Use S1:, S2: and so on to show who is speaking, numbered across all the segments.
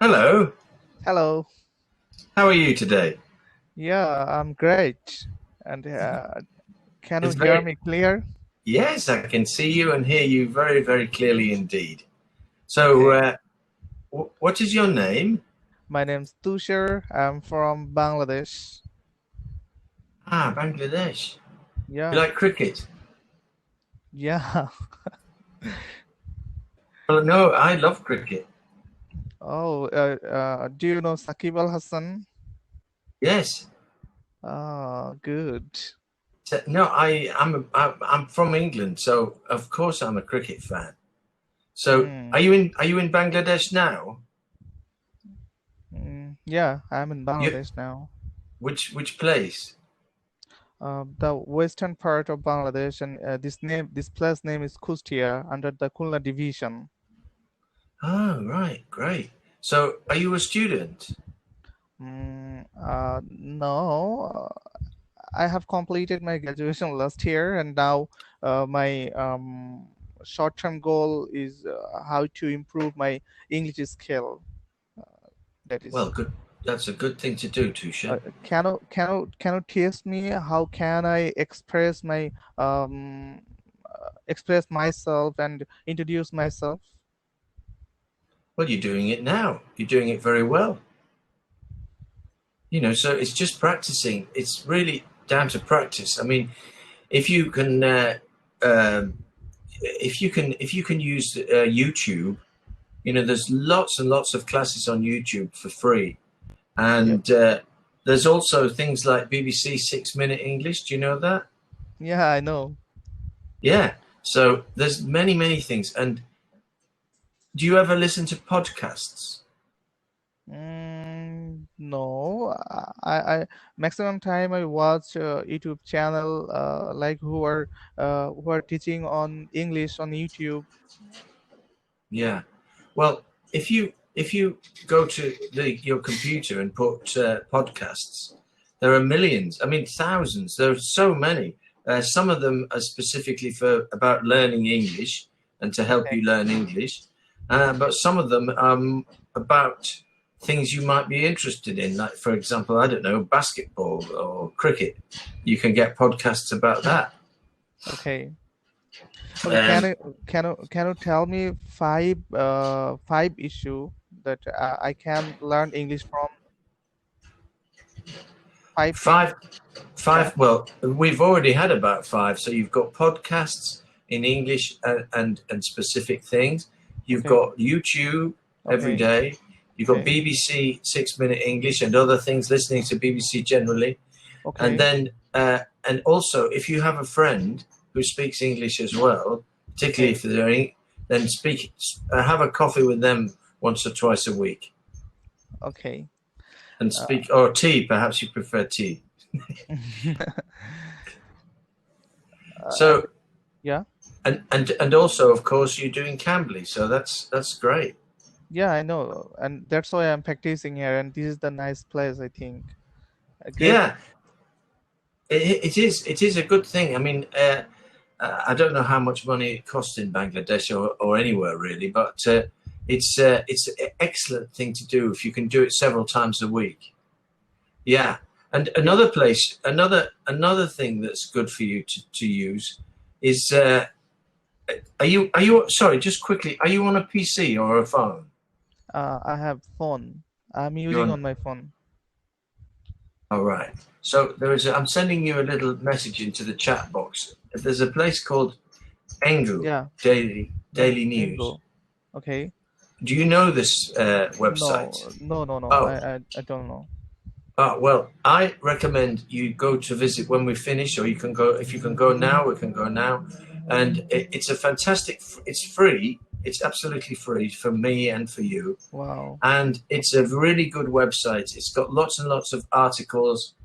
S1: Hello,
S2: Hello.
S1: how are you today?
S2: Yeah, I'm great. And can you
S1: It's
S2: hear
S1: very,
S2: me clear?
S1: yes, I can see you and hear you very, very clearly indeed. So,
S2: Okay.
S1: what is your name?
S2: My name's Tushar. I'm from Bangladesh.
S1: Ah, Bangladesh. You
S2: Yeah.
S1: like cricket?
S2: Yeah.
S1: Well, no, I love cricket.
S2: Oh, do you know Sakib Al Hassan?
S1: Yes.
S2: Oh, good.
S1: No, I'm from England, so of course I'm a cricket fan. So,
S2: Mm,
S1: are you in Bangladesh now?
S2: yeah, I'm in
S1: You
S2: Bangladesh now.
S1: which place?
S2: The western part of Bangladesh, and this place name is Kustia under the Khulna division.
S1: Oh, right, great. So, are you a student?
S2: No, I have completed my graduation last year, and now my short-term goal is how to improve my English skill. That
S1: Well,
S2: is,
S1: good. That's a good thing to do, Tusha.
S2: can you test me how can I express myself and introduce myself?
S1: Well, you're doing it now. You're doing it very well. So it's just practicing. It's really down to practice. I mean, if you can, if you can use YouTube, there's lots and lots of classes on YouTube for free,
S2: Yep.
S1: and there's also things like BBC 6 Minute English. Do you know that?
S2: Yeah, I know.
S1: Yeah. So there's many, many things. And do you ever listen to podcasts?
S2: No, I maximum time I watch YouTube channel like who are teaching on English on YouTube.
S1: Yeah. Well, if you go to your computer and put podcasts, there are millions. I mean, thousands. There are so many. Some of them are specifically for about learning English and to help
S2: Okay,
S1: you learn English, but some of them about things you might be interested in. Like, for example, I don't know, basketball or cricket. You can get podcasts about that.
S2: okay, okay.
S1: Um,
S2: Can you tell me five issue that I can learn English from? Five things.
S1: five
S2: Yeah.
S1: Five. Well, we've already had about five. So you've got podcasts in English and specific things. You've
S2: Okay.
S1: got YouTube every
S2: Okay.
S1: day. You've got
S2: Okay.
S1: BBC 6 Minute English and other things, listening to BBC generally. And
S2: Okay.
S1: then, and also, if you have a friend who speaks English as well, particularly
S2: Okay.
S1: if they're then have a coffee with them once or twice a week
S2: Okay.
S1: and
S2: Uh,
S1: speak, or tea. Perhaps you prefer tea.
S2: and
S1: So
S2: yeah.
S1: and also, of course, you're doing cambly, so that's great.
S2: Yeah, I know, and that's why I'm practicing here. And this is the nice place, I think. A great.
S1: Yeah, it is a good thing. I mean, I don't know how much money it costs in Bangladesh or anywhere really, but it's an excellent thing to do if you can do it several times a week. Yeah. And
S2: Yeah.
S1: another thing that's good for you to use is are you sorry, just quickly, are you on a PC or a phone?
S2: I have phone. I'm
S1: You're
S2: using
S1: on.
S2: on my phone.
S1: All right. So I'm sending you a little message into the chat box. There's a place called Engu
S2: Yeah.
S1: Daily News.
S2: Engo. Okay.
S1: Do you know this website?
S2: No, no, no, no.
S1: Oh,
S2: I don't know.
S1: well, I recommend you go to visit when we finish, or you can go if you can go now. We can go now, and it's a fantastic. It's free. It's absolutely free for me and for you,
S2: Wow.
S1: and it's a really good website. It's got lots and lots of articles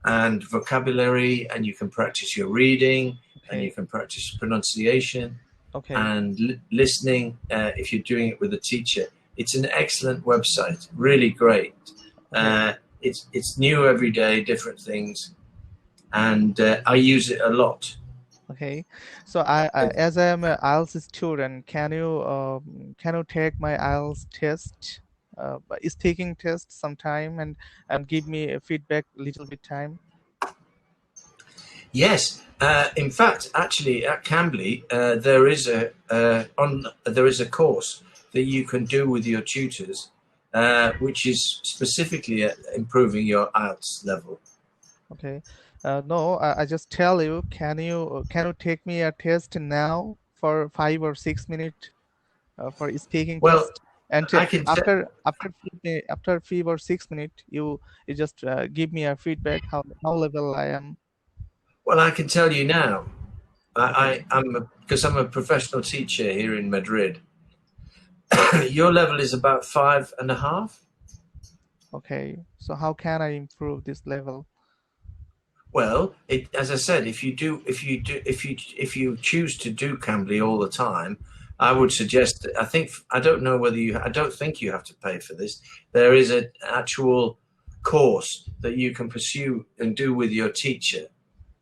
S1: and vocabulary, and you can practice your reading, and you
S2: Okay.
S1: can practice pronunciation
S2: Okay.
S1: and listening if you're doing it with a teacher. It's an excellent website, really great.
S2: Okay.
S1: It's new every day, different things, and I use it a lot.
S2: Okay. So as I am a IELTS student, can you take my IELTS test? speaking test sometime and give me a feedback little bit time?
S1: Yes. In fact, actually, at Cambly, there is a course that you can do with your tutors, which is specifically at improving your IELTS level.
S2: Okay. No, I just tell you, can you take me a test now for 5 or 6 minutes for speaking
S1: Well,
S2: test? And
S1: I can.
S2: after 5 or 6 minutes, you just give me a feedback how level I am.
S1: Well, I can tell you now.
S2: Okay.
S1: I'm because I'm a professional teacher here in Madrid. Your level is about 5.5.
S2: Okay. So how can I improve this level?
S1: Well, as I said, if you choose to do Cambly all the time, I would suggest that, I don't know whether I don't think you have to pay for this. There is an actual course that you can pursue and do with your teacher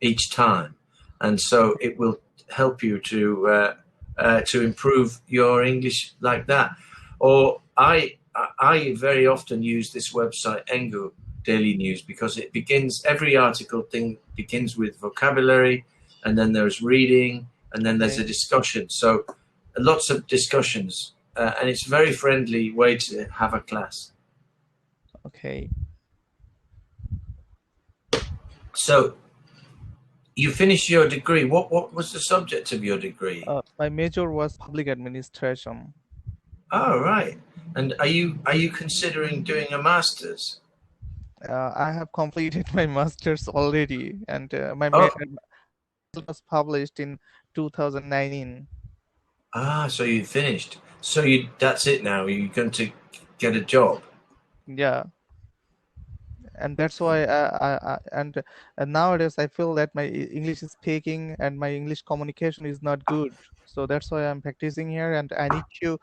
S1: each time, and so it will help you to improve your English like that. Or I very often use this website Engu Daily News because every article thing begins with vocabulary, and then there's reading, and then there's a
S2: Okay.
S1: discussion. So lots of discussions, and it's a very friendly way to have a class.
S2: Okay.
S1: So you finished your degree. What was the subject of your degree?
S2: My major was public administration.
S1: Oh, right. And are you considering doing a master's?
S2: I have completed my master's already, and
S1: Oh,
S2: it was published in 2019.
S1: so you finished. So that's it now. You're going to get a job.
S2: Yeah, and that's why and nowadays I feel that my English speaking and my English communication is not good. So that's why I'm practicing here, and I need to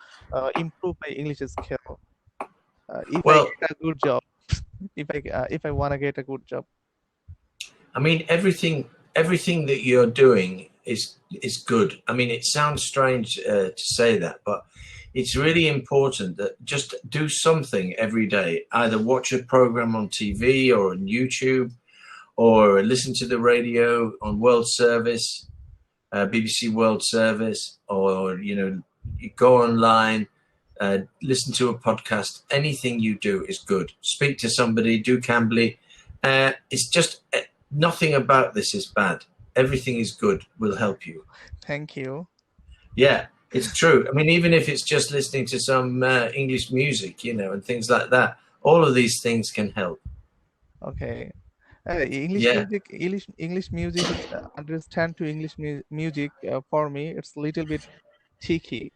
S2: improve my English skill. If I
S1: Well,
S2: get a good job, if I want to get a good job.
S1: I mean, everything that you're doing is good. I mean, it sounds strange to say that, but it's really important that just do something every day. Either watch a program on TV or on YouTube, or listen to the radio on World Service, BBC World Service, or you go online, listen to a podcast. Anything you do is good. Speak to somebody, do Cambly. It's just nothing about this is bad. Everything is good. Will help you.
S2: Thank you.
S1: Yeah, it's true. I mean, even if it's just listening to some English music, and things like that, all of these things can help.
S2: Okay.
S1: Yeah.
S2: English music is understand to English music for me. It's a little bit tricky,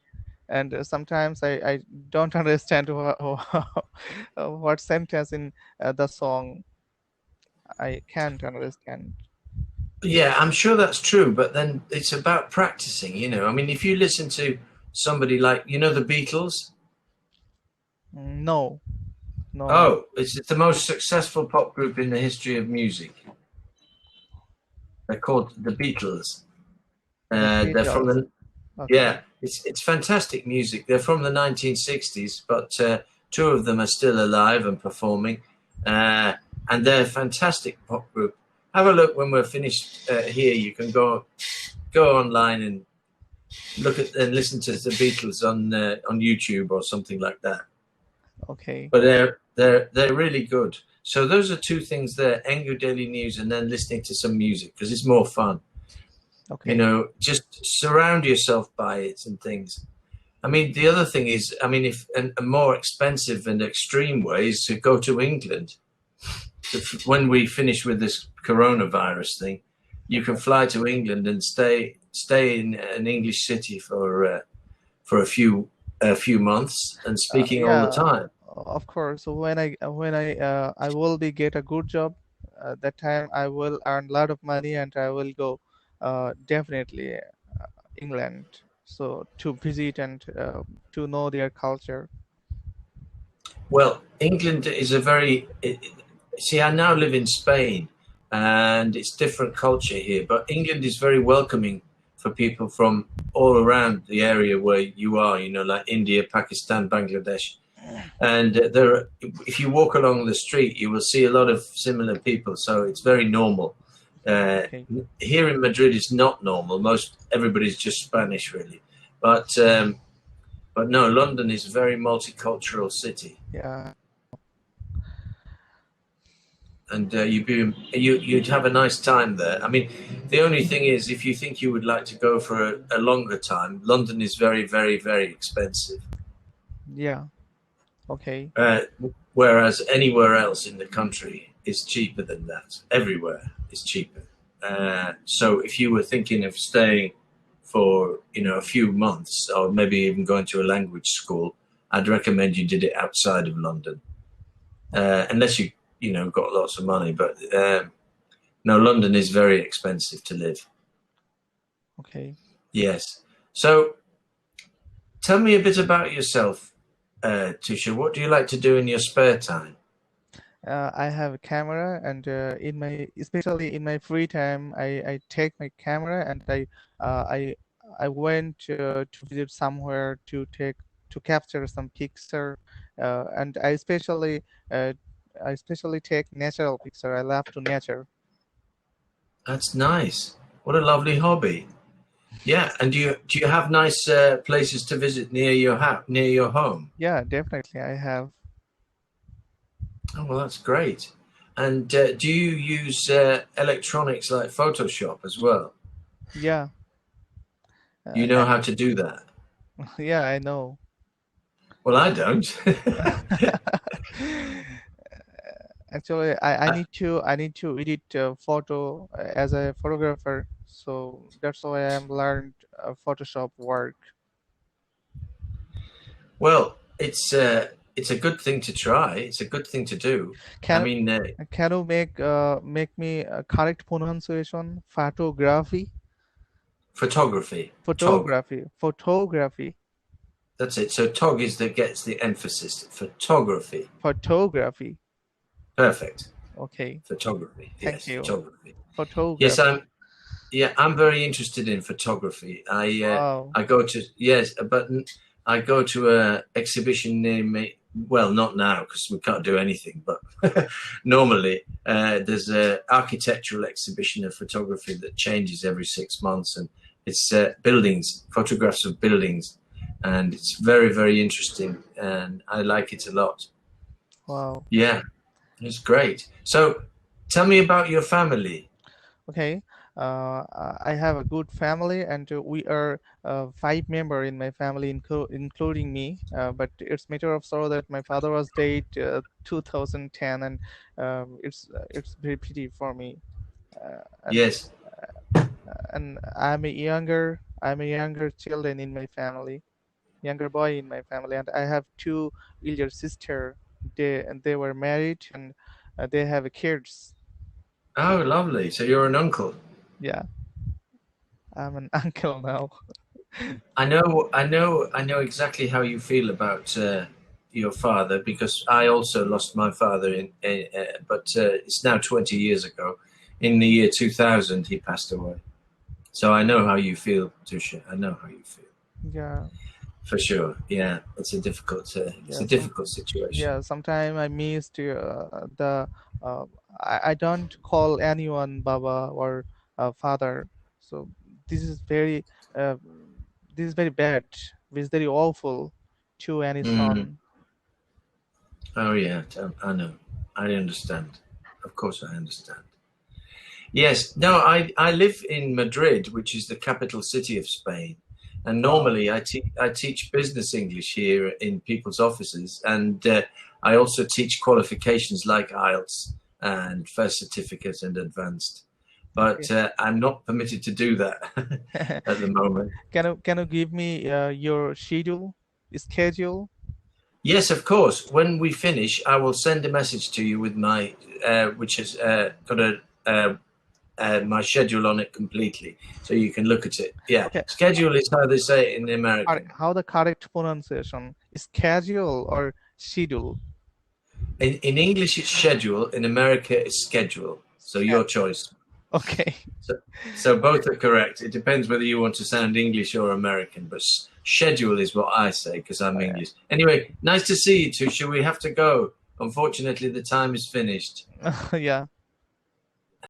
S2: and sometimes I don't understand what sentence in the song. I can't understand.
S1: Yeah, I'm sure that's true, but then it's about practicing. I mean, if you listen to somebody like, the Beatles.
S2: No, no.
S1: Oh, it's the most successful pop group in the history of music. They're called the Beatles.
S2: The
S1: They're from
S2: Beatles.
S1: the
S2: Okay,
S1: Yeah, it's fantastic music. They're from the 1960s, but two of them are still alive and performing, and they're a fantastic pop group. Have a look when we're finished here. You can go online and look at and listen to the Beatles on YouTube or something like that.
S2: okay,
S1: But they're really good. So those are two things there: Engu Daily News, and then listening to some music because it's more fun.
S2: okay.
S1: Just surround yourself by it and things. I mean, the other thing is, I mean, if a more expensive and extreme way is to go to England. When we finish with this coronavirus thing, you can fly to England and stay in an English city for a few months and speaking all the
S2: Yeah,
S1: time.
S2: of course. So when I will be get a good job, that time I will earn a lot of money and I will go definitely England. So to visit and to know their culture.
S1: Well, England is see, I now live in Spain and it's different culture here, but England is very welcoming for people from all around the area where you are, like India, Pakistan, Bangladesh. and if you walk along the street, you will see a lot of similar people. So it's very normal.
S2: Okay.
S1: Here in Madrid, it's not normal. Everybody's just Spanish, really. But no, London is a very multicultural city.
S2: Yeah.
S1: And you'd have a nice time there. I mean, the only thing is, if you think you would like to go for a longer time, London is very, very, very expensive.
S2: Yeah. Okay.
S1: Whereas anywhere else in the country is cheaper than that. Everywhere is cheaper. So if you were thinking of staying for a few months, or maybe even going to a language school, I'd recommend you did it outside of London, unless you got lots of money. But no, London is very expensive to live.
S2: Okay.
S1: Yes. So tell me a bit about yourself, Tusha. What do you like to do in your spare time?
S2: I have a camera, and especially in my free time, I take my camera and I went to visit somewhere to capture some picture, and uh, I especially take natural picture. I love to nature.
S1: That's nice. What a lovely hobby. Yeah. And do you have nice places to visit near your home?
S2: Yeah, definitely I have.
S1: Oh, well, that's great. And do you use electronics like Photoshop as well?
S2: Yeah.
S1: You know
S2: And
S1: how to do that?
S2: yeah, I know.
S1: Well, I don't.
S2: Actually, I need to edit photo as a photographer, so that's why I am learned Photoshop work.
S1: Well, it's a good thing to try. It's a good thing to do. I
S2: Can
S1: mean,
S2: can you make me correct pronunciation? Photography,
S1: photography, tog.
S2: photography,
S1: That's it. So tog is that gets the emphasis. Photography.
S2: photography.
S1: Perfect.
S2: Okay,
S1: Photography.
S2: thank
S1: Yes,
S2: you.
S1: photography. Yes,
S2: Photography.
S1: I'm very interested in photography.
S2: Wow.
S1: I go to but I go to a exhibition near me. Well, not now because we can't do anything. But normally there's a architectural exhibition of photography that changes every 6 months, and it's buildings, photographs of buildings, and it's very, very interesting, and I like it a lot.
S2: Wow.
S1: Yeah, it's great. So, tell me about your family.
S2: Okay. I have a good family, and we are 5 member in my family, including me. But it's matter of sorrow that my father was dead 2010, and it's very pity for me. Uh, and
S1: Yes.
S2: I'm a younger children in my family, younger boy in my family, and I have two elder sister. They were married, and they have kids.
S1: Oh, lovely. So you're an uncle.
S2: Yeah, I'm an uncle now.
S1: I know exactly how you feel about your father because I also lost my father but it's now 20 years ago. In the year 2000, he passed away. So I know how you feel, Tusha. I know how you feel
S2: Yeah,
S1: for sure. Yeah, it's
S2: yeah,
S1: a difficult situation.
S2: Sometimes I missed the. Uh, I don't call anyone Baba or father. So this is very, uh, this is very bad. This is very awful to any
S1: Mm.
S2: son.
S1: Oh yeah, I know. I understand. Of course, I understand. Yes, no, I live in Madrid, which is the capital city of Spain, and
S2: Wow.
S1: normally I teach business English here in people's offices, and I also teach qualifications like IELTS and first certificate and advanced,
S2: Okay.
S1: but I'm not permitted to do that at the moment.
S2: Can you give me your schedule?
S1: Yes, of course. When we finish, I will send a message to you with my which has got my schedule on it completely, so you can look at it. Yeah,
S2: Okay.
S1: schedule is how they say it in the American.
S2: How the correct pronunciation? Schedule or schedule?
S1: In English, it's schedule. In America, it's schedule. So your
S2: Schedule.
S1: choice.
S2: Okay.
S1: So both are correct. It depends whether you want to sound English or American, but schedule is what I say because I'm English. Anyway, nice to see you two. Shall we have to go? Unfortunately, the time is finished.
S2: Yeah.